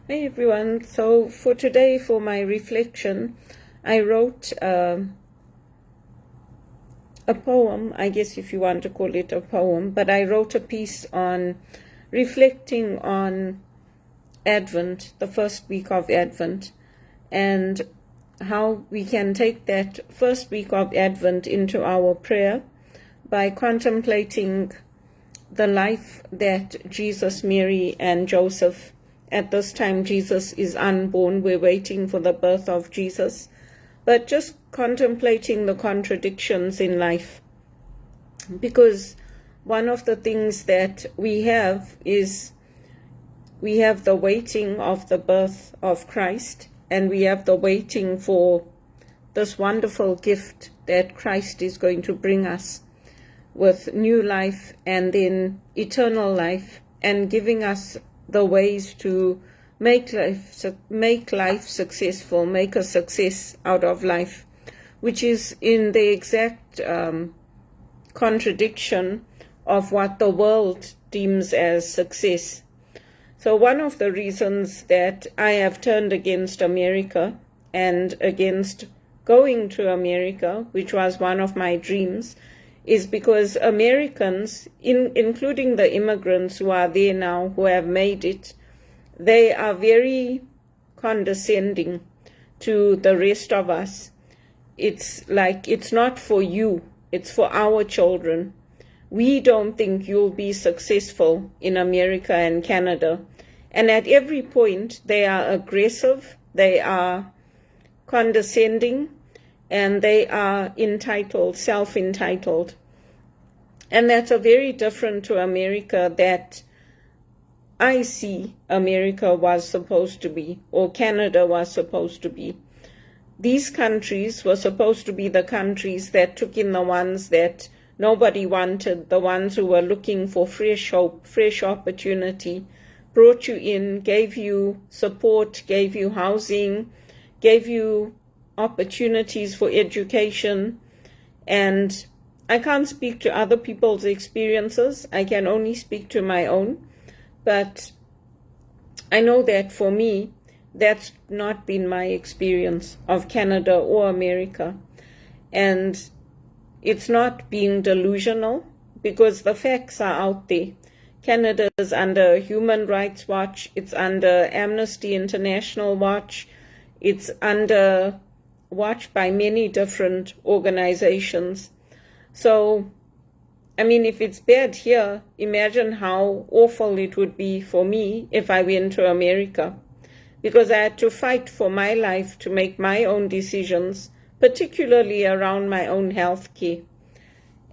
Hey everyone, so for today, for my reflection, I wrote a poem, I guess if you want to call it a poem, but I wrote a piece on reflecting on Advent, the first week of Advent, and how we can take that first week of Advent into our prayer by contemplating the life that Jesus, Mary, and Joseph. At this time, Jesus is unborn. We're waiting for the birth of Jesus. But just contemplating the contradictions in life. Because one of the things that we have is we have the waiting of the birth of Christ, and we have the waiting for this wonderful gift that Christ is going to bring us with new life and then eternal life, and giving us the ways to make life successful, make a success out of life, which is in the exact contradiction of what the world deems as success. So one of the reasons that I have turned against America and against going to America, which was one of my dreams, is because Americans, including the immigrants who are there now, who have made it, they are very condescending to the rest of us. It's like, it's not for you, it's for our children. We don't think you'll be successful in America and Canada. And at every point, they are aggressive, they are condescending, and they are entitled, self-entitled. And that's a very different to America that I see America was supposed to be, or Canada was supposed to be. These countries were supposed to be the countries that took in the ones that nobody wanted, the ones who were looking for fresh hope, fresh opportunity, brought you in, gave you support, gave you housing, gave you opportunities for education. And I can't speak to other people's experiences. I can only speak to my own. But I know that for me, that's not been my experience of Canada or America. And it's not being delusional, because the facts are out there. Canada is under Human Rights Watch. It's under Amnesty International Watch. It's under watch by many different organizations. So, I mean, if it's bad here, imagine how awful it would be for me if I went to America. Because I had to fight for my life, to make my own decisions, particularly around my own health care.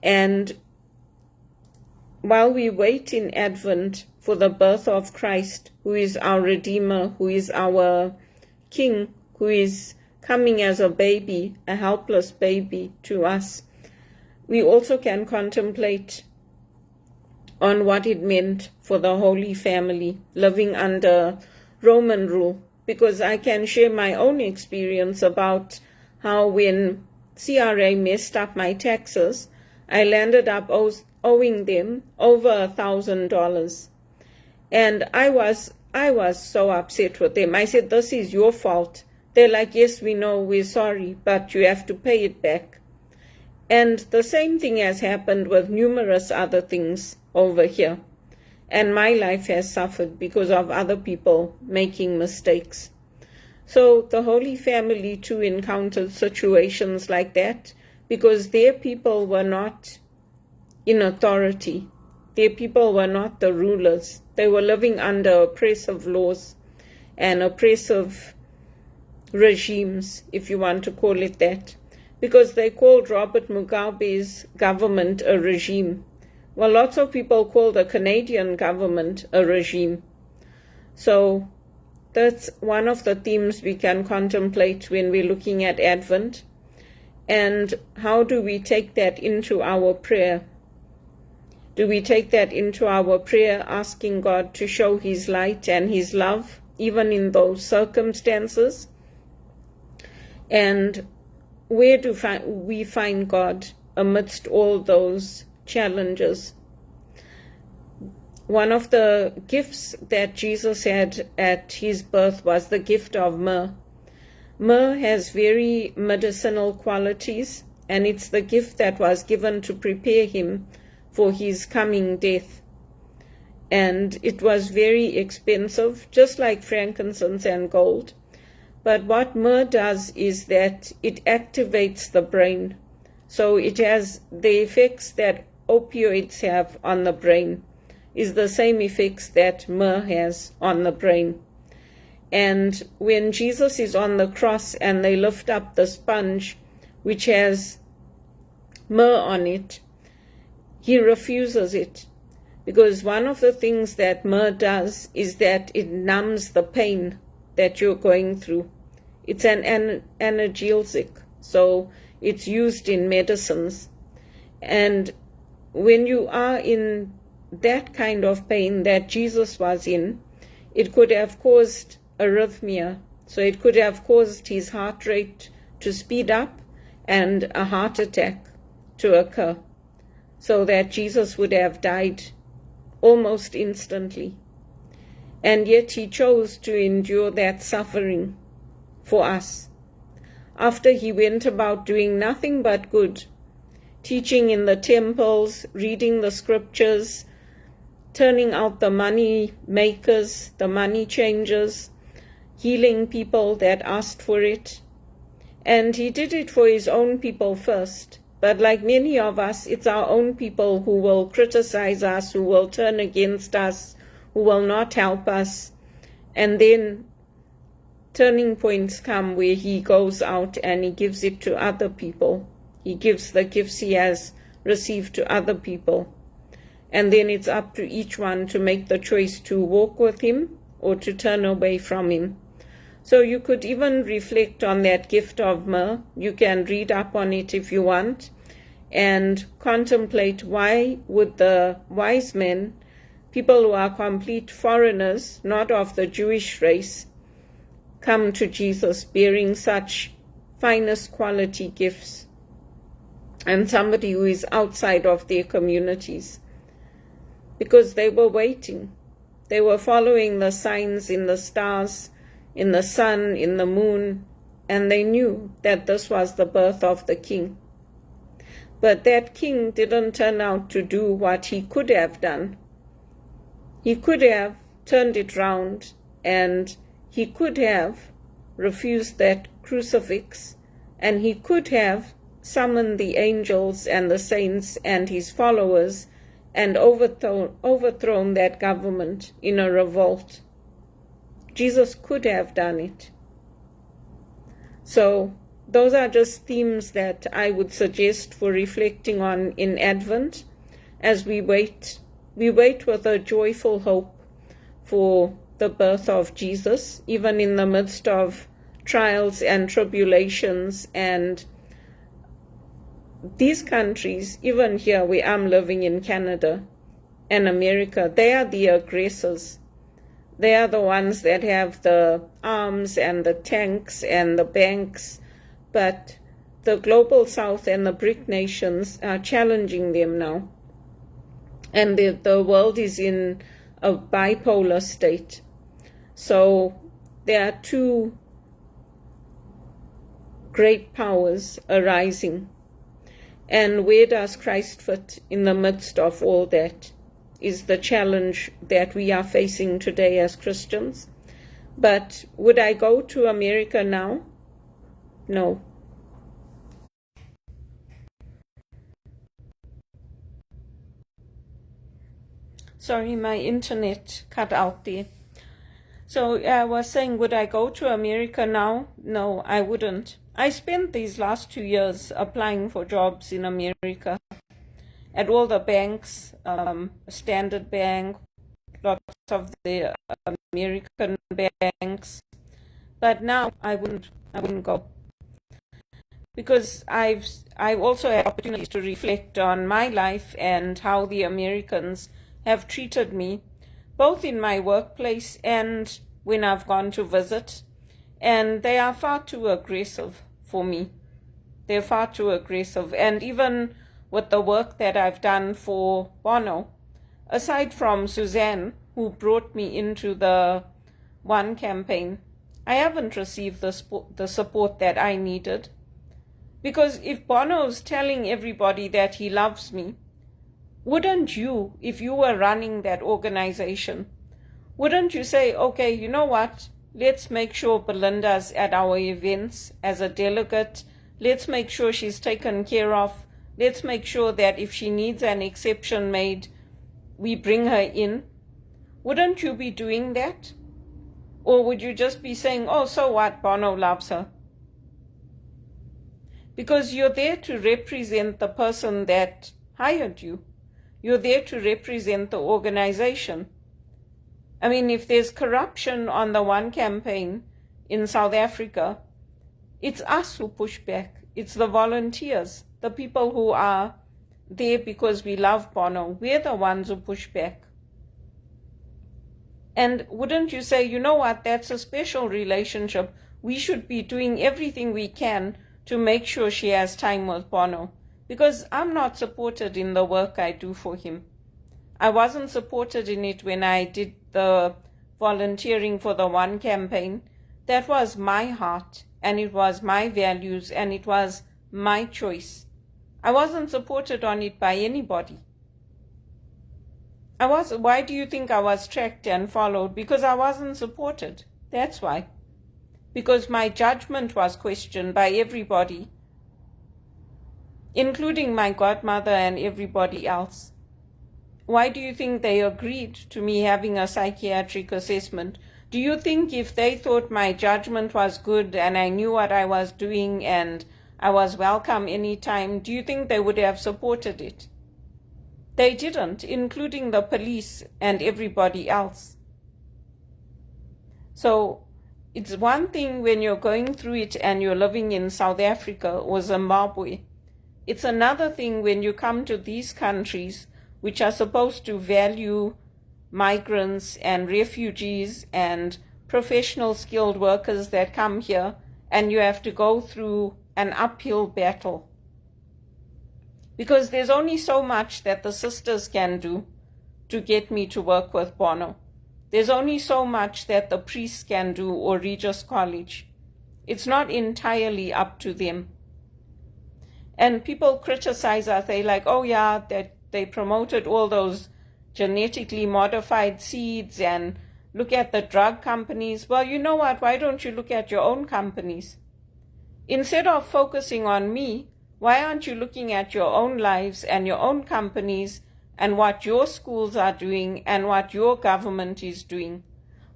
And while we wait in Advent for the birth of Christ, who is our Redeemer, who is our King, who is coming as a baby, a helpless baby to us, we also can contemplate on what it meant for the Holy Family living under Roman rule, because I can share my own experience about how when CRA messed up my taxes, I landed up owing them over $1,000. And I was so upset with them. I said, "This is your fault." They're like, "Yes, we know, we're sorry, but you have to pay it back." And the same thing has happened with numerous other things over here. And my life has suffered because of other people making mistakes. So the Holy Family too encountered situations like that, because their people were not in authority. Their people were not the rulers. They were living under oppressive laws and oppressive regimes, if you want to call it that, because they called Robert Mugabe's government a regime. Well, lots of people call the Canadian government a regime. So that's one of the themes we can contemplate when we're looking at Advent. And how do we take that into our prayer? Do we take that into our prayer, asking God to show His light and His love, even in those circumstances? And where do we find God amidst all those challenges? one of the gifts that Jesus had at his birth was the gift of myrrh. Myrrh has very medicinal qualities, and it's the gift that was given to prepare him for his coming death. And it was very expensive, just like frankincense and gold. But what myrrh does is that it activates the brain. So it has the effects that opioids have on the brain, is the same effects that myrrh has on the brain. And when Jesus is on the cross and they lift up the sponge, which has myrrh on it, he refuses it. Because one of the things that myrrh does is that it numbs the pain that you're going through. It's an analgesic, so it's used in medicines. And when you are in that kind of pain that Jesus was in, it could have caused arrhythmia. So it could have caused his heart rate to speed up and a heart attack to occur, so that Jesus would have died almost instantly. And yet he chose to endure that suffering for us. After he went about doing nothing but good, teaching in the temples, reading the scriptures, turning out the money makers, the money changers, healing people that asked for it. And he did it for his own people first. But like many of us, it's our own people who will criticize us, who will turn against us, who will not help us. And then turning points come where he goes out and he gives it to other people. He gives the gifts he has received to other people. And then it's up to each one to make the choice to walk with him or to turn away from him. So you could even reflect on that gift of myrrh. You can read up on it if you want and contemplate why would the wise men, people who are complete foreigners, not of the Jewish race, come to Jesus bearing such finest quality gifts, and somebody who is outside of their communities. Because they were waiting. They were following the signs in the stars, in the sun, in the moon, and they knew that this was the birth of the king. But that king didn't turn out to do what he could have done. He could have turned it round, and he could have refused that crucifix, and he could have summoned the angels and the saints and his followers and overthrown that government in a revolt. Jesus could have done it. So those are just themes that I would suggest for reflecting on in Advent as we wait. We wait with a joyful hope for the birth of Jesus, even in the midst of trials and tribulations. And these countries, even here where I'm living in Canada and America, they are the aggressors. They are the ones that have the arms and the tanks and the banks, but the global south and the BRIC nations are challenging them now. And the world is in a bipolar state. So there are two great powers arising. And where does Christ fit in the midst of all that is the challenge that we are facing today as Christians. But would I go to America now? No. Sorry, my internet cut out there. So I was saying, would I go to America now? No, I wouldn't. I spent these last 2 years applying for jobs in America at all the banks, Standard Bank, lots of the American banks. But now I wouldn't go, because I've also had opportunities to reflect on my life and how the Americans have treated me, both in my workplace and when I've gone to visit. And they are far too aggressive for me. They're far too aggressive. And even with the work that I've done for Bono, aside from Suzanne, who brought me into the One campaign, I haven't received the support that I needed. Because if Bono's telling everybody that he loves me, wouldn't you, if you were running that organization, wouldn't you say, okay, you know what, let's make sure Belinda's at our events as a delegate, let's make sure she's taken care of, let's make sure that if she needs an exception made, we bring her in. Wouldn't you be doing that? Or would you just be saying, oh, so what, Bono loves her? Because you're there to represent the person that hired you. You're there to represent the organization. I mean, if there's corruption on the One campaign in South Africa, it's us who push back. It's the volunteers, the people who are there because we love Bono. We're the ones who push back. And wouldn't you say, you know what, that's a special relationship. We should be doing everything we can to make sure she has time with Bono. Because I'm not supported in the work I do for him. I wasn't supported in it when I did the volunteering for the One campaign. That was my heart, and it was my values, and it was my choice. I wasn't supported on it by anybody. Why do you think I was tracked and followed? Because I wasn't supported. That's why. Because my judgment was questioned by everybody, including my godmother and everybody else. Why do you think they agreed to me having a psychiatric assessment? Do you think if they thought my judgment was good and I knew what I was doing and I was welcome anytime, do you think they would have supported it? They didn't, including the police and everybody else. So it's one thing when you're going through it and you're living in South Africa or Zimbabwe. It's another thing when you come to these countries which are supposed to value migrants and refugees and professional skilled workers that come here, and you have to go through an uphill battle. Because there's only so much that the sisters can do to get me to work with Bono. There's only so much that the priests can do or Regis College. It's not entirely up to them. And people criticize us. They're like, oh yeah, that they promoted all those genetically modified seeds and look at the drug companies. Well, you know what? Why don't you look at your own companies? Instead of focusing on me, why aren't you looking at your own lives and your own companies and what your schools are doing and what your government is doing?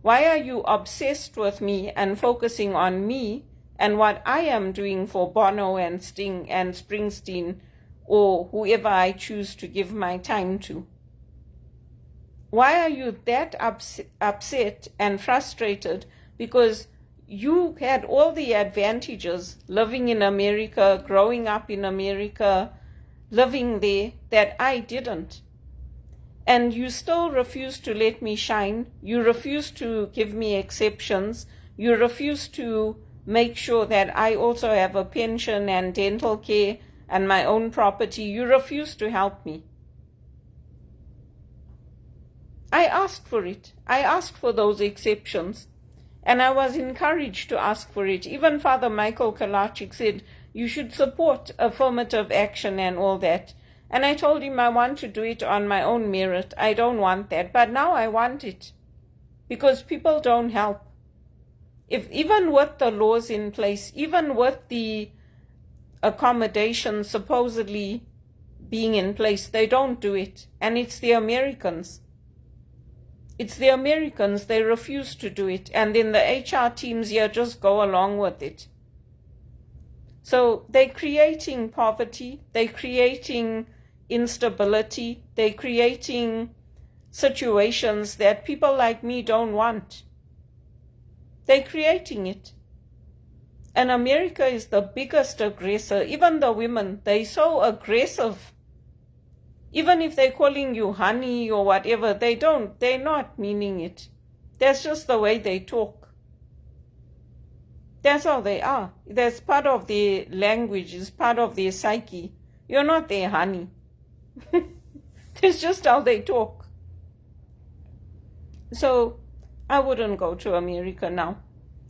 Why are you obsessed with me and focusing on me and what I am doing for Bono and Sting and Springsteen or whoever I choose to give my time to? Why are you that upset and frustrated because you had all the advantages living in America, growing up in America, living there, that I didn't? And you still refuse to let me shine. You refuse to give me exceptions. You refuse to make sure that I also have a pension and dental care and my own property. You refuse to help me. I asked for it. I asked for those exceptions. And I was encouraged to ask for it. Even Father Michael Kalachik said, you should support affirmative action and all that. And I told him I want to do it on my own merit. I don't want that. But now I want it. Because people don't help. If even with the laws in place, even with the accommodations supposedly being in place, they don't do it. And it's the Americans. It's the Americans, they refuse to do it. And then the HR teams here just go along with it. So they're creating poverty, they're creating instability, they're creating situations that people like me don't want. They're creating it. And America is the biggest aggressor. Even the women, they're so aggressive. Even if they're calling you honey or whatever, they're not meaning it. That's just the way they talk. That's how they are. That's part of their language, it's part of their psyche. You're not their honey. That's just how they talk. So I wouldn't go to America now.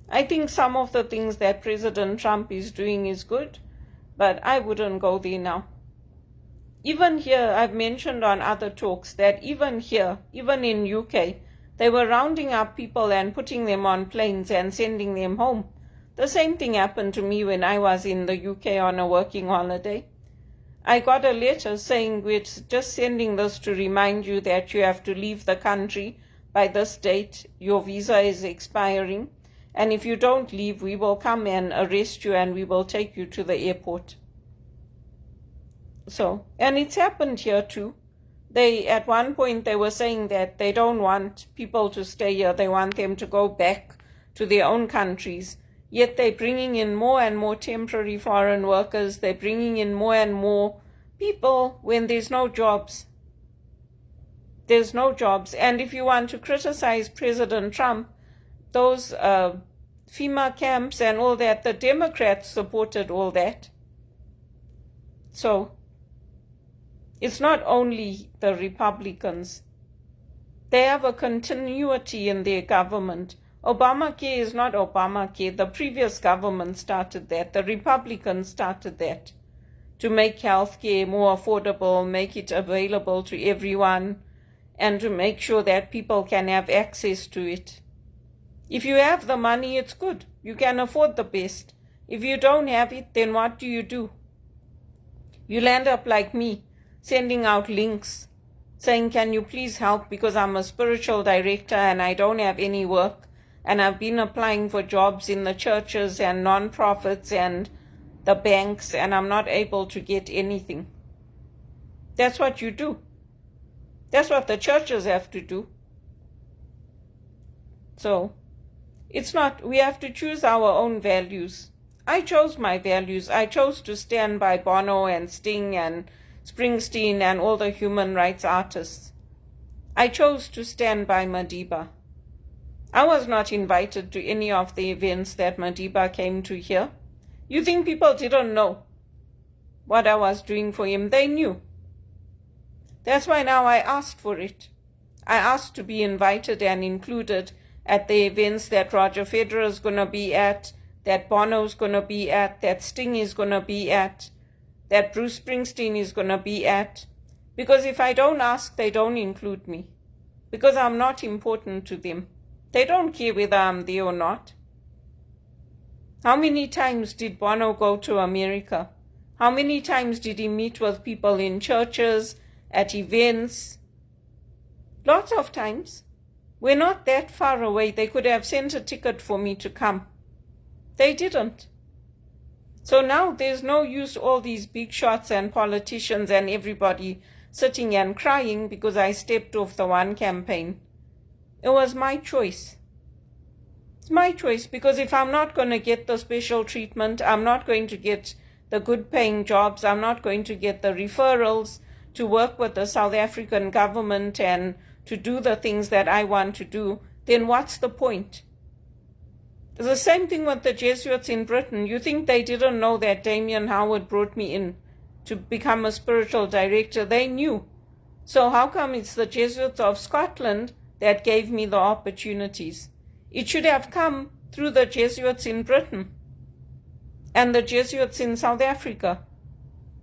I think some of the things that President Trump is doing is good, but I wouldn't go there now. Even here, I've mentioned on other talks that even here, even in UK, they were rounding up people and putting them on planes and sending them home. The same thing happened to me when I was in the UK on a working holiday. I got a letter saying, we're just sending this to remind you that you have to leave the country by this date. Your visa is expiring. And if you don't leave, we will come and arrest you and we will take you to the airport. So, and it's happened here too. At one point they were saying that they don't want people to stay here. They want them to go back to their own countries. Yet they're bringing in more and more temporary foreign workers. They're bringing in more and more people when there's no jobs. There's no jobs. And if you want to criticize President Trump, those FEMA camps and all that, the Democrats supported all that. So it's not only the Republicans. They have a continuity in their government. Obamacare is not Obamacare. The previous government started that. The Republicans started that to make healthcare more affordable, make it available to everyone, and to make sure that people can have access to it. If you have the money, it's good. You can afford the best. If you don't have it, then what do? You'll end up like me, sending out links saying, can you please help because I'm a spiritual director and I don't have any work. And I've been applying for jobs in the churches and non-profits and the banks, and I'm not able to get anything. That's what you do. That's what the churches have to do. So, it's not, we have to choose our own values. I chose my values. I chose to stand by Bono and Sting and Springsteen and all the human rights artists. I chose to stand by Madiba. I was not invited to any of the events that Madiba came to here. You think people didn't know what I was doing for him? They knew. That's why now I asked for it. I asked to be invited and included at the events that Roger Federer is going to be at, that Bono's going to be at, that Sting is going to be at, that Bruce Springsteen is going to be at. Because if I don't ask, they don't include me. Because I'm not important to them. They don't care whether I'm there or not. How many times did Bono go to America? How many times did he meet with people in churches, at events? Lots of times. We're not that far away. They could have sent a ticket for me to come. They didn't. So now there's no use all these big shots and politicians and everybody sitting and crying because I stepped off the one campaign. It was my choice. It's my choice because if I'm not going to get the special treatment, I'm not going to get the good paying jobs, I'm not going to get the referrals to work with the South African government and to do the things that I want to do, then what's the point? It's the same thing with the Jesuits in Britain. You think they didn't know that Damien Howard brought me in to become a spiritual director? They knew. So how come it's the Jesuits of Scotland that gave me the opportunities? It should have come through the Jesuits in Britain and the Jesuits in South Africa.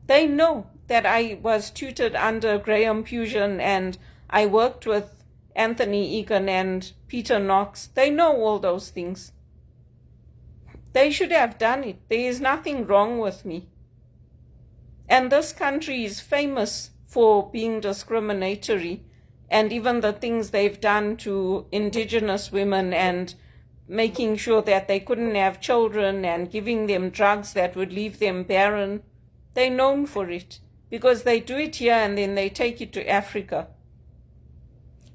They know that I was tutored under Graham Fusion and I worked with Anthony Egan and Peter Knox. They know all those things. They should have done it. There is nothing wrong with me. And this country is famous for being discriminatory, and even the things they've done to indigenous women and making sure that they couldn't have children and giving them drugs that would leave them barren. They're known for it because they do it here and then they take it to Africa.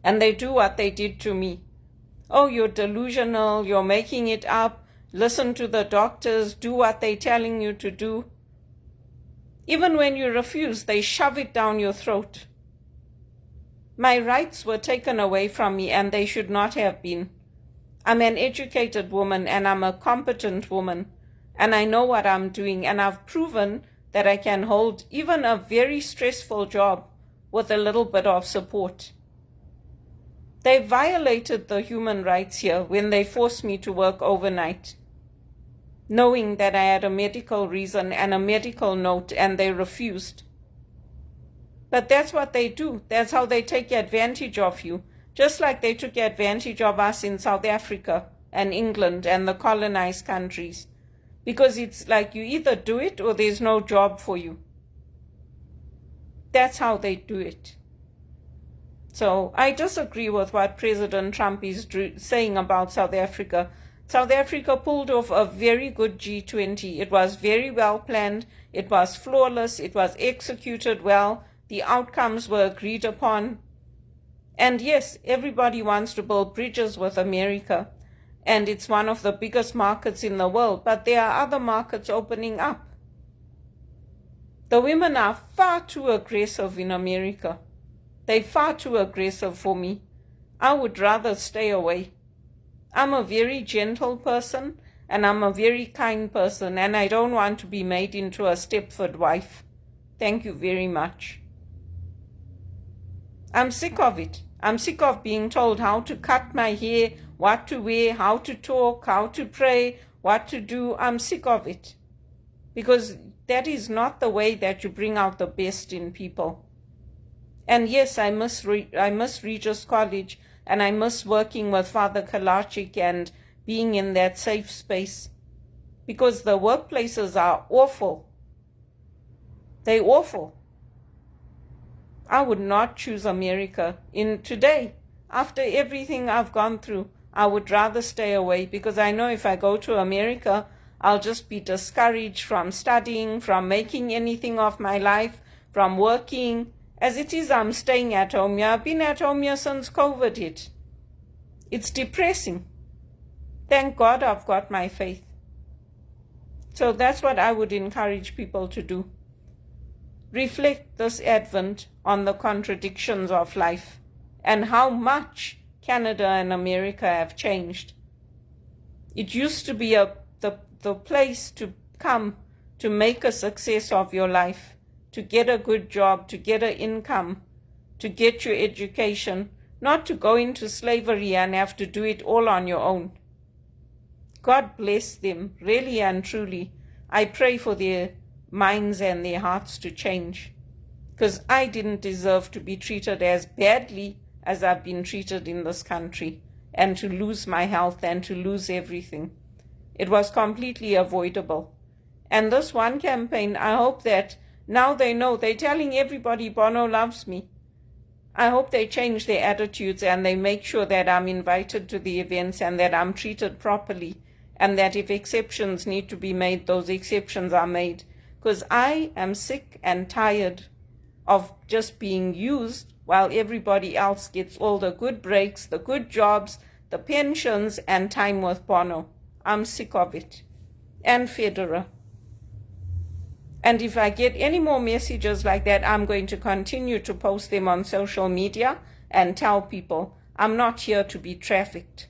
And they do what they did to me. Oh, you're delusional, you're making it up, listen to the doctors, do what they're telling you to do. Even when you refuse, they shove it down your throat. My rights were taken away from me and they should not have been. I'm an educated woman and I'm a competent woman and I know what I'm doing and I've proven that I can hold even a very stressful job with a little bit of support. They violated the human rights here when they forced me to work overnight, knowing that I had a medical reason and a medical note, and they refused. But that's what they do. That's how they take advantage of you, just like they took advantage of us in South Africa and England and the colonized countries. Because it's like you either do it or there's no job for you. That's how they do it. So I disagree with what President Trump is saying about South Africa. South Africa pulled off a very good G20. It was very well planned. It was flawless. It was executed well. The outcomes were agreed upon. And yes, everybody wants to build bridges with America. And it's one of the biggest markets in the world. But there are other markets opening up. The women are far too aggressive in America. They're far too aggressive for me. I would rather stay away. I'm a very gentle person, and I'm a very kind person, and I don't want to be made into a Stepford wife. Thank you very much. I'm sick of it. I'm sick of being told how to cut my hair, what to wear, how to talk, how to pray, what to do. I'm sick of it. Because that is not the way that you bring out the best in people. And yes, I miss Regis College, and I miss working with Father Kalachik and being in that safe space. Because the workplaces are awful. They're awful. I would not choose America in today. After everything I've gone through, I would rather stay away, because I know if I go to America, I'll just be discouraged from studying, from making anything of my life, from working. As it is, I'm staying at home here. I've been at home here since COVID hit. It's depressing. Thank God I've got my faith. So that's what I would encourage people to do. Reflect this Advent on the contradictions of life and how much Canada and America have changed. It used to be the place to come to make a success of your life, to get a good job, to get an income, to get your education, not to go into slavery and have to do it all on your own. God bless them, really and truly. I pray for their minds and their hearts to change, because I didn't deserve to be treated as badly as I've been treated in this country, and to lose my health and to lose everything. It was completely avoidable. And this one campaign, I hope that now they know, they're telling everybody Bono loves me. I hope they change their attitudes and they make sure that I'm invited to the events and that I'm treated properly, and that if exceptions need to be made, those exceptions are made. Because I am sick and tired of just being used while everybody else gets all the good breaks, the good jobs, the pensions, and time with Bono. I'm sick of it. And Federer. And if I get any more messages like that, I'm going to continue to post them on social media and tell people I'm not here to be trafficked.